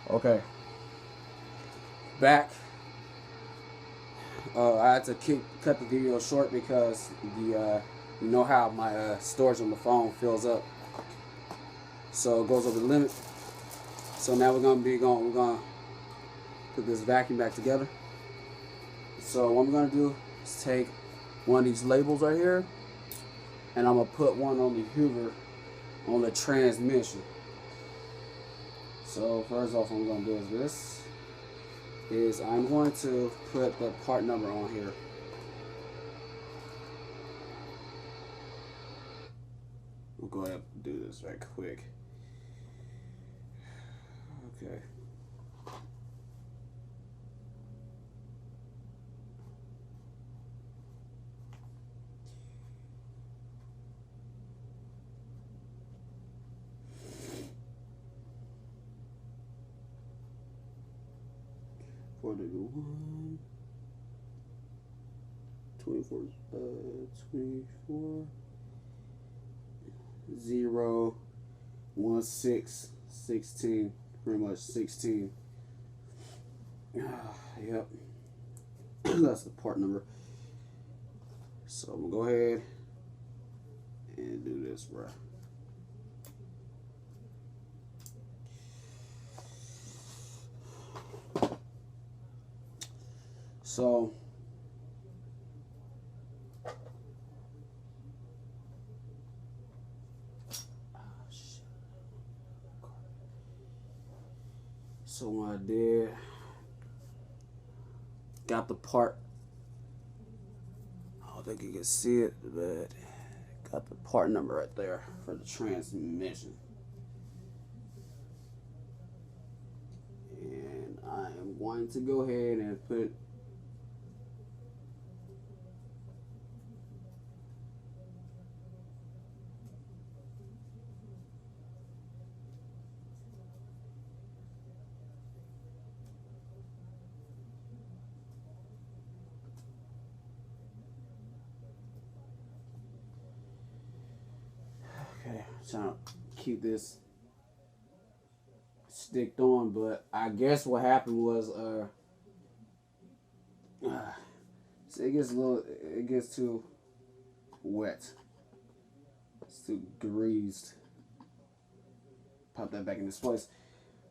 Okay, back. I had to cut the video short because you know how my storage on the phone fills up, so it goes over the limit. So now we're gonna put this vacuum back together. So what I'm gonna do is take one of these labels right here, and I'm gonna put one on the Hoover on the transmission. So first off, what I'm gonna do is I'm going to put the part number on here. We'll go ahead and do this right quick. Okay. For the 24 0 1 6 16, pretty much 16. Yep. That's the part number. So I'm gonna go ahead and do this, bro. So what I did, got the part. I don't think you can see it, but got the part number right there for the transmission. And I am going to go ahead and put trying to keep this sticked on, but I guess what happened was so it gets too wet. It's too greased. Pop that back in this place.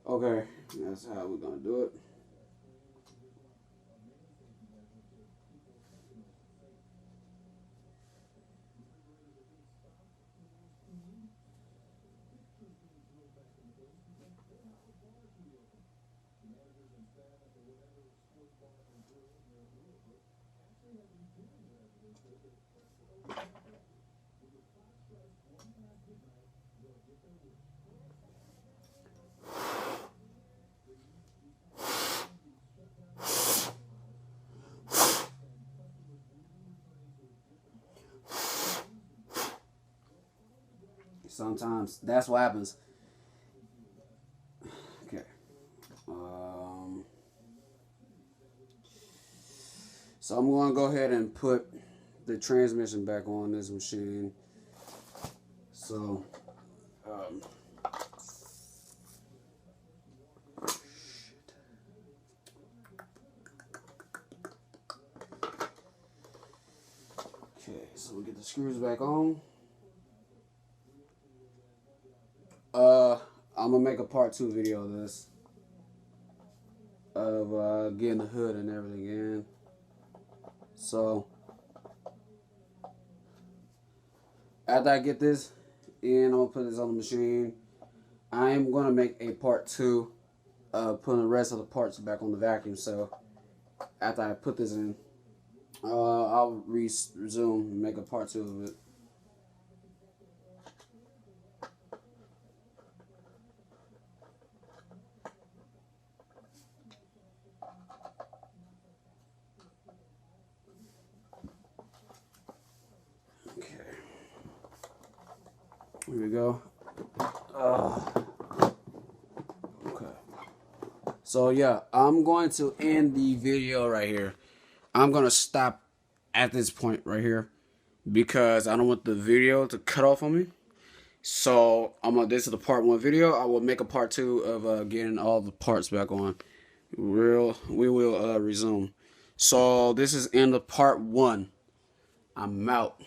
Okay, that's how we're gonna do it. Sometimes that's what happens. Okay. So I'm going to go ahead and put the transmission back on this machine. So, okay, so we get the screws back on. I'm gonna make a part 2 video of this, of getting the hood and everything in. So after I get this in, I'm gonna put this on the machine. I am gonna make a part 2, putting the rest of the parts back on the vacuum. So after I put this in, I'll resume and make a part 2 of it. Here we go. Okay. So yeah, I'm going to end the video right here. I'm going to stop at this point right here because I don't want the video to cut off on me. So this is the part 1 video. I will make a part 2 of getting all the parts back on. We will resume. So this is end of part 1. I'm out.